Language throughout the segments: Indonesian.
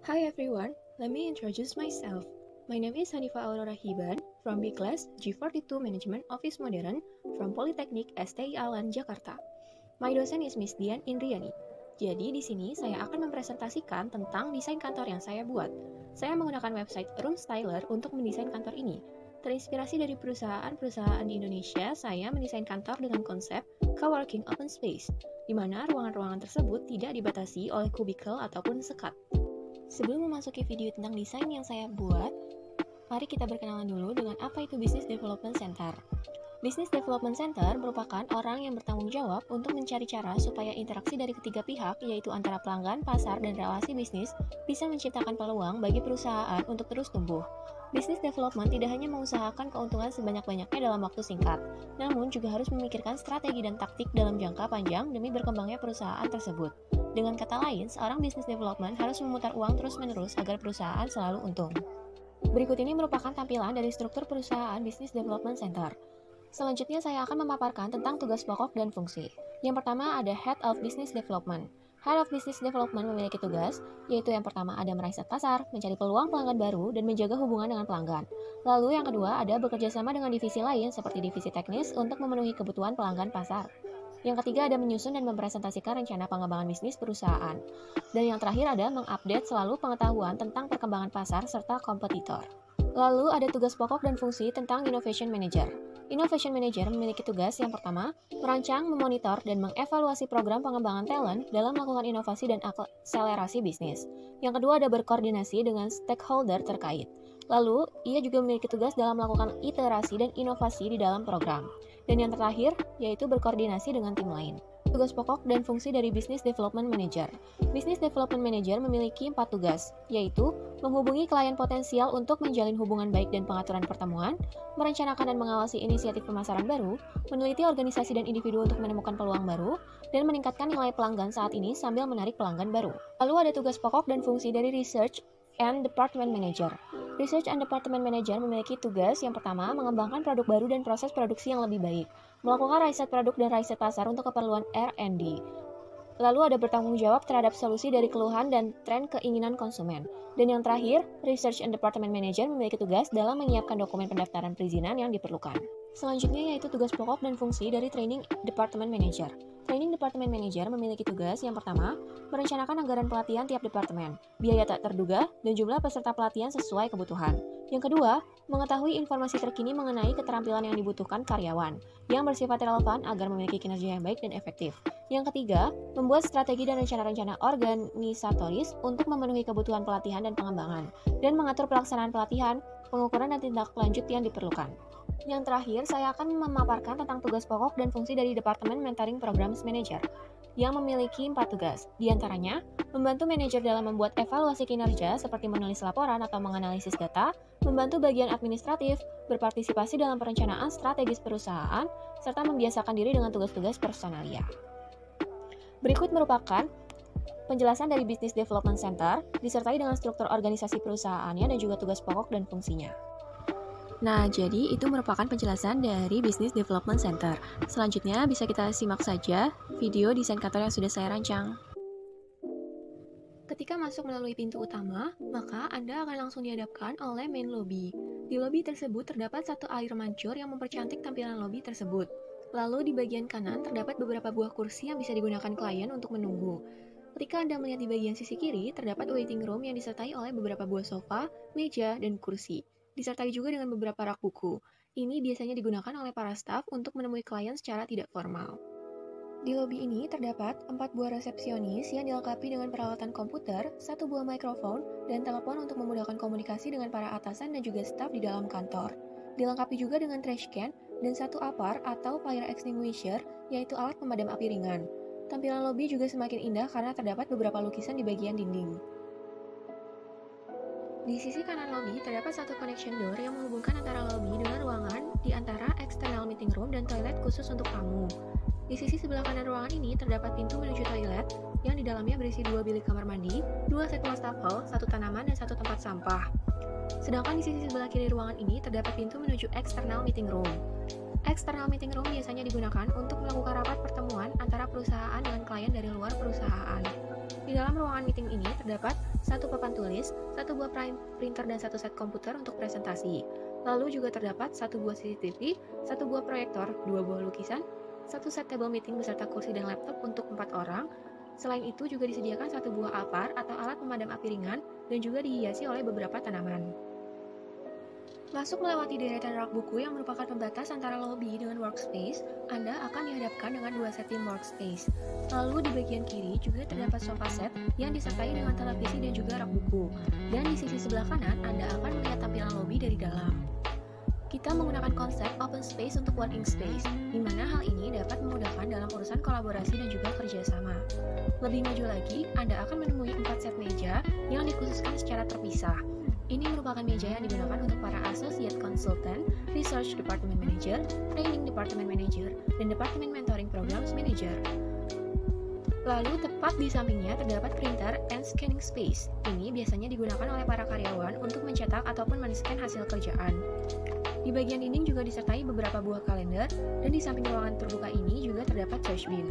Hi everyone, let me introduce myself. My name is Hanifa Aurora Hiban from B Class G42 Management Office Modern from Politeknik STI Alan, Jakarta. My dosen is Miss Dian Indriani. Jadi di sini saya akan mempresentasikan tentang desain kantor yang saya buat. Saya menggunakan website Room Styler untuk mendesain kantor ini. Terinspirasi dari perusahaan-perusahaan di Indonesia, saya mendesain kantor dengan konsep coworking open space, di mana ruangan-ruangan tersebut tidak dibatasi oleh kubikel ataupun sekat. Sebelum memasuki video tentang desain yang saya buat, mari kita berkenalan dulu dengan apa itu Business Development Center. Business Development Center merupakan orang yang bertanggung jawab untuk mencari cara supaya interaksi dari ketiga pihak, yaitu antara pelanggan, pasar, dan relasi bisnis, bisa menciptakan peluang bagi perusahaan untuk terus tumbuh. Business Development tidak hanya mengusahakan keuntungan sebanyak-banyaknya dalam waktu singkat, namun juga harus memikirkan strategi dan taktik dalam jangka panjang demi berkembangnya perusahaan tersebut. Dengan kata lain, seorang business development harus memutar uang terus-menerus agar perusahaan selalu untung. Berikut ini merupakan tampilan dari struktur perusahaan Business Development Center. Selanjutnya saya akan memaparkan tentang tugas pokok dan fungsi. Yang pertama ada Head of Business Development. Head of Business Development memiliki tugas, yaitu yang pertama ada meriset pasar, mencari peluang pelanggan baru, dan menjaga hubungan dengan pelanggan. Lalu yang kedua ada bekerja sama dengan divisi lain seperti divisi teknis untuk memenuhi kebutuhan pelanggan pasar. Yang ketiga ada menyusun dan mempresentasikan rencana pengembangan bisnis perusahaan. Dan yang terakhir ada mengupdate selalu pengetahuan tentang perkembangan pasar serta kompetitor. Lalu ada tugas pokok dan fungsi tentang Innovation Manager. Innovation Manager memiliki tugas yang pertama, merancang, memonitor, dan mengevaluasi program pengembangan talent dalam melakukan inovasi dan akselerasi bisnis. Yang kedua ada berkoordinasi dengan stakeholder terkait. Lalu, ia juga memiliki tugas dalam melakukan iterasi dan inovasi di dalam program. Dan yang terakhir, yaitu berkoordinasi dengan tim lain. Tugas pokok dan fungsi dari Business Development Manager. Business Development Manager memiliki 4 tugas, yaitu menghubungi klien potensial untuk menjalin hubungan baik dan pengaturan pertemuan, merencanakan dan mengawasi inisiatif pemasaran baru, meneliti organisasi dan individu untuk menemukan peluang baru, dan meningkatkan nilai pelanggan saat ini sambil menarik pelanggan baru. Lalu ada tugas pokok dan fungsi dari Research and Department Manager. Research and Department Manager memiliki tugas yang pertama, mengembangkan produk baru dan proses produksi yang lebih baik, melakukan riset produk dan riset pasar untuk keperluan R&D. Lalu ada bertanggung jawab terhadap solusi dari keluhan dan tren keinginan konsumen. Dan yang terakhir, Research and Department Manager memiliki tugas dalam menyiapkan dokumen pendaftaran perizinan yang diperlukan. Selanjutnya yaitu tugas pokok dan fungsi dari Training Department Manager. Training Department Manager memiliki tugas yang pertama, merencanakan anggaran pelatihan tiap departemen, biaya tak terduga, dan jumlah peserta pelatihan sesuai kebutuhan. Yang kedua, mengetahui informasi terkini mengenai keterampilan yang dibutuhkan karyawan, yang bersifat relevan agar memiliki kinerja yang baik dan efektif. Yang ketiga, membuat strategi dan rencana-rencana organisatoris untuk memenuhi kebutuhan pelatihan dan pengembangan, dan mengatur pelaksanaan pelatihan, pengukuran dan tindak lanjut yang diperlukan. Yang terakhir, saya akan memaparkan tentang tugas pokok dan fungsi dari Departemen Mentoring Programs Manager yang memiliki 4 tugas. Di antaranya, membantu manajer dalam membuat evaluasi kinerja seperti menulis laporan atau menganalisis data, membantu bagian administratif, berpartisipasi dalam perencanaan strategis perusahaan, serta membiasakan diri dengan tugas-tugas personalia. Berikut merupakan penjelasan dari Business Development Center, disertai dengan struktur organisasi perusahaannya dan juga tugas pokok dan fungsinya. Nah, jadi itu merupakan penjelasan dari Business Development Center. Selanjutnya bisa kita simak saja video desain kantor yang sudah saya rancang. Ketika masuk melalui pintu utama, maka Anda akan langsung dihadapkan oleh main lobby. Di lobby tersebut terdapat satu air mancur yang mempercantik tampilan lobby tersebut. Lalu di bagian kanan terdapat beberapa buah kursi yang bisa digunakan klien untuk menunggu. Ketika Anda melihat di bagian sisi kiri, terdapat waiting room yang disertai oleh beberapa buah sofa, meja, dan kursi. Disertai juga dengan beberapa rak buku. Ini biasanya digunakan oleh para staf untuk menemui klien secara tidak formal. Di lobi ini terdapat 4 buah resepsionis yang dilengkapi dengan peralatan komputer, 1 buah mikrofon, dan telepon untuk memudahkan komunikasi dengan para atasan dan juga staf di dalam kantor. Dilengkapi juga dengan trash can dan 1 APAR atau fire extinguisher, yaitu alat pemadam api ringan. Tampilan lobi juga semakin indah karena terdapat beberapa lukisan di bagian dinding. Di sisi kanan lobi terdapat satu connection door yang menghubungkan antara lobi dengan ruangan di antara external meeting room dan toilet khusus untuk tamu. Di sisi sebelah kanan ruangan ini terdapat pintu menuju toilet yang di dalamnya berisi 2 bilik kamar mandi, 2 set wastafel, 1 tanaman, dan 1 tempat sampah. Sedangkan di sisi sebelah kiri ruangan ini terdapat pintu menuju external meeting room. External meeting room biasanya digunakan untuk melakukan rapat pertemuan antara perusahaan dengan klien dari luar perusahaan. Di dalam ruangan meeting ini terdapat satu papan tulis, satu buah printer dan satu set komputer untuk presentasi. Lalu juga terdapat satu buah CCTV, satu buah proyektor, dua buah lukisan, satu set table meeting beserta kursi dan laptop untuk 4 orang. Selain itu juga disediakan satu buah APAR atau alat pemadam api ringan dan juga dihiasi oleh beberapa tanaman. Masuk melewati deretan rak buku yang merupakan pembatas antara lobby dengan workspace, Anda akan dihadapkan dengan dua set tim workspace. Lalu di bagian kiri juga terdapat sofa set yang disertai dengan televisi dan juga rak buku. Dan di sisi sebelah kanan, Anda akan melihat tampilan lobby dari dalam. Kita menggunakan konsep open space untuk working space, di mana hal ini dapat memudahkan dalam urusan kolaborasi dan juga kerjasama. Lebih maju lagi, Anda akan menemui 4 set meja yang dikhususkan secara terpisah. Ini merupakan meja yang digunakan untuk para associate consultant, research department manager, training department manager, dan department mentoring programs manager. Lalu tepat di sampingnya terdapat printer and scanning space. Ini biasanya digunakan oleh para karyawan untuk mencetak ataupun men-scan hasil kerjaan. Di bagian dinding juga disertai beberapa buah kalender, dan di samping ruangan terbuka ini juga terdapat trash bin.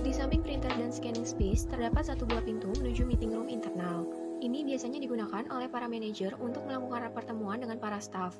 Di samping printer dan scanning space, terdapat satu buah pintu menuju meeting room internal. Ini biasanya digunakan oleh para manajer untuk melakukan pertemuan dengan para staff.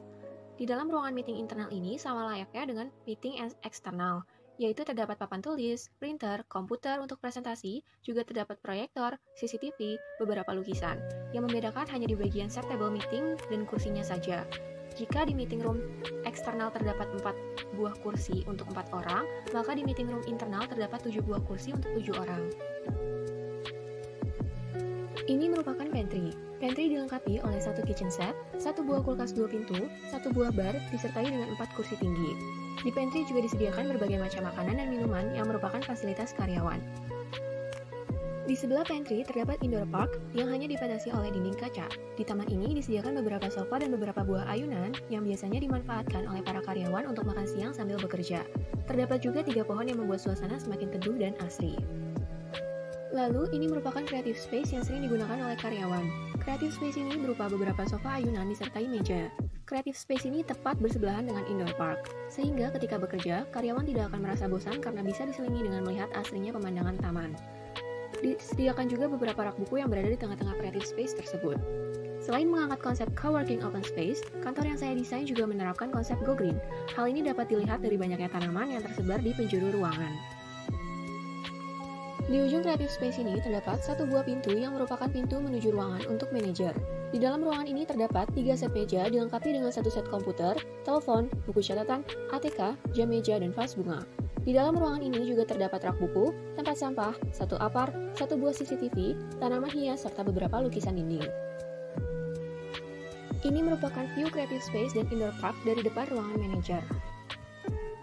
Di dalam ruangan meeting internal ini sama layaknya dengan meeting eksternal, yaitu terdapat papan tulis, printer, komputer untuk presentasi, juga terdapat proyektor, CCTV, beberapa lukisan. Yang membedakan hanya di bagian set table meeting dan kursinya saja. Jika di meeting room eksternal terdapat 4 buah kursi untuk 4 orang, maka di meeting room internal terdapat 7 buah kursi untuk 7 orang. Ini merupakan pantry. Pantry dilengkapi oleh satu kitchen set, satu buah kulkas 2 pintu, satu buah bar, disertai dengan 4 kursi tinggi. Di pantry juga disediakan berbagai macam makanan dan minuman yang merupakan fasilitas karyawan. Di sebelah pantry terdapat indoor park yang hanya dibatasi oleh dinding kaca. Di taman ini disediakan beberapa sofa dan beberapa buah ayunan yang biasanya dimanfaatkan oleh para karyawan untuk makan siang sambil bekerja. Terdapat juga 3 pohon yang membuat suasana semakin teduh dan asri. Lalu, ini merupakan creative space yang sering digunakan oleh karyawan. Creative space ini berupa beberapa sofa ayunan disertai meja. Creative space ini tepat bersebelahan dengan indoor park, sehingga ketika bekerja, karyawan tidak akan merasa bosan karena bisa diselingi dengan melihat asrinya pemandangan taman. Disediakan juga beberapa rak buku yang berada di tengah-tengah creative space tersebut. Selain mengangkat konsep coworking open space, kantor yang saya desain juga menerapkan konsep Go Green. Hal ini dapat dilihat dari banyaknya tanaman yang tersebar di penjuru ruangan. Di ujung creative space ini terdapat satu buah pintu yang merupakan pintu menuju ruangan untuk manajer. Di dalam ruangan ini terdapat 3 set meja dilengkapi dengan satu set komputer, telepon, buku catatan, ATK, jam meja, dan vas bunga. Di dalam ruangan ini juga terdapat rak buku, tempat sampah, satu APAR, satu buah CCTV, tanaman hias, serta beberapa lukisan dinding. Ini merupakan view creative space dan indoor park dari depan ruangan manajer.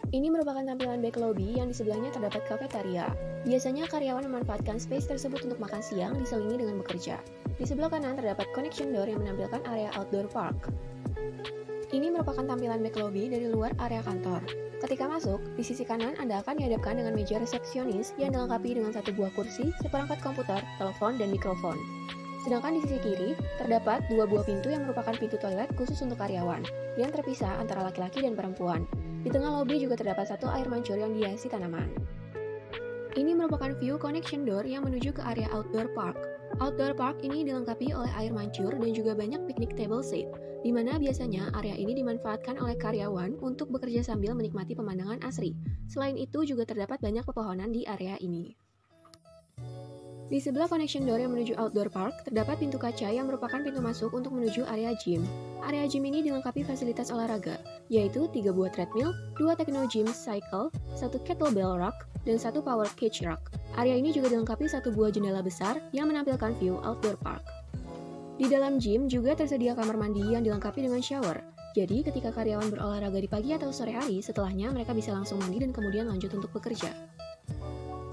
Ini merupakan tampilan back lobby yang di sebelahnya terdapat kafetaria. Biasanya karyawan memanfaatkan space tersebut untuk makan siang diselingi dengan bekerja. Di sebelah kanan terdapat connection door yang menampilkan area outdoor park. Ini merupakan tampilan back lobby dari luar area kantor. Ketika masuk, di sisi kanan Anda akan dihadapkan dengan meja resepsionis yang dilengkapi dengan satu buah kursi, seperangkat komputer, telepon, dan mikrofon. Sedangkan di sisi kiri, terdapat 2 buah pintu yang merupakan pintu toilet khusus untuk karyawan, yang terpisah antara laki-laki dan perempuan. Di tengah lobi juga terdapat satu air mancur yang dihiasi tanaman. Ini merupakan view connection door yang menuju ke area outdoor park. Outdoor park ini dilengkapi oleh air mancur dan juga banyak picnic table seat, di mana biasanya area ini dimanfaatkan oleh karyawan untuk bekerja sambil menikmati pemandangan asri. Selain itu juga terdapat banyak pepohonan di area ini. Di sebelah connection door yang menuju outdoor park, terdapat pintu kaca yang merupakan pintu masuk untuk menuju area gym. Area gym ini dilengkapi fasilitas olahraga, yaitu 3 buah treadmill, 2 techno gym cycle, 1 kettlebell rack, dan 1 power cage rack. Area ini juga dilengkapi 1 buah jendela besar yang menampilkan view outdoor park. Di dalam gym juga tersedia kamar mandi yang dilengkapi dengan shower. Jadi ketika karyawan berolahraga di pagi atau sore hari, setelahnya mereka bisa langsung mandi dan kemudian lanjut untuk bekerja.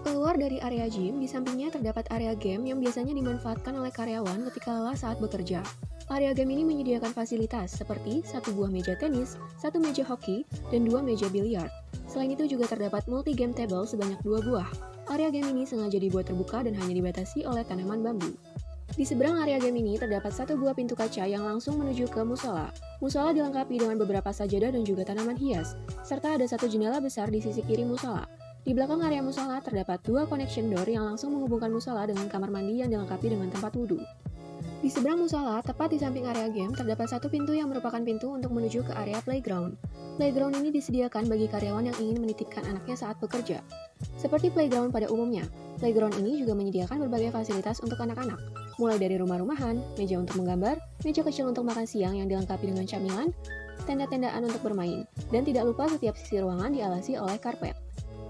Keluar dari area gym, di sampingnya terdapat area game yang biasanya dimanfaatkan oleh karyawan ketika lelah saat bekerja. Area game ini menyediakan fasilitas seperti 1 buah meja tenis, 1 meja hoki, dan 2 meja biliar. Selain itu juga terdapat multi-game table sebanyak 2 buah. Area game ini sengaja dibuat terbuka dan hanya dibatasi oleh tanaman bambu. Di seberang area game ini terdapat 1 buah pintu kaca yang langsung menuju ke musola. Musola dilengkapi dengan beberapa sajadah dan juga tanaman hias, serta ada 1 jendela besar di sisi kiri musola. Di belakang area musola terdapat dua connection door yang langsung menghubungkan musola dengan kamar mandi yang dilengkapi dengan tempat wudhu. Di seberang musola, tepat di samping area game, terdapat satu pintu yang merupakan pintu untuk menuju ke area playground. Playground ini disediakan bagi karyawan yang ingin menitipkan anaknya saat bekerja. Seperti playground pada umumnya, playground ini juga menyediakan berbagai fasilitas untuk anak-anak, mulai dari rumah-rumahan, meja untuk menggambar, meja kecil untuk makan siang yang dilengkapi dengan camilan, tenda-tendaan untuk bermain, dan tidak lupa setiap sisi ruangan dialasi oleh karpet.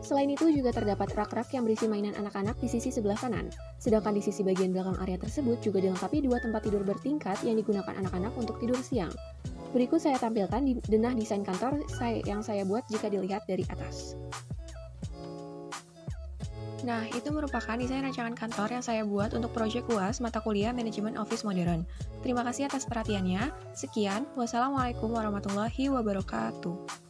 Selain itu juga terdapat rak-rak yang berisi mainan anak-anak di sisi sebelah kanan, sedangkan di sisi bagian belakang area tersebut juga dilengkapi dua tempat tidur bertingkat yang digunakan anak-anak untuk tidur siang. Berikut saya tampilkan denah desain kantor yang saya buat jika dilihat dari atas. Nah, itu merupakan desain rancangan kantor yang saya buat untuk proyek UAS mata kuliah Manajemen Office Modern. Terima kasih atas perhatiannya. Sekian, wassalamualaikum warahmatullahi wabarakatuh.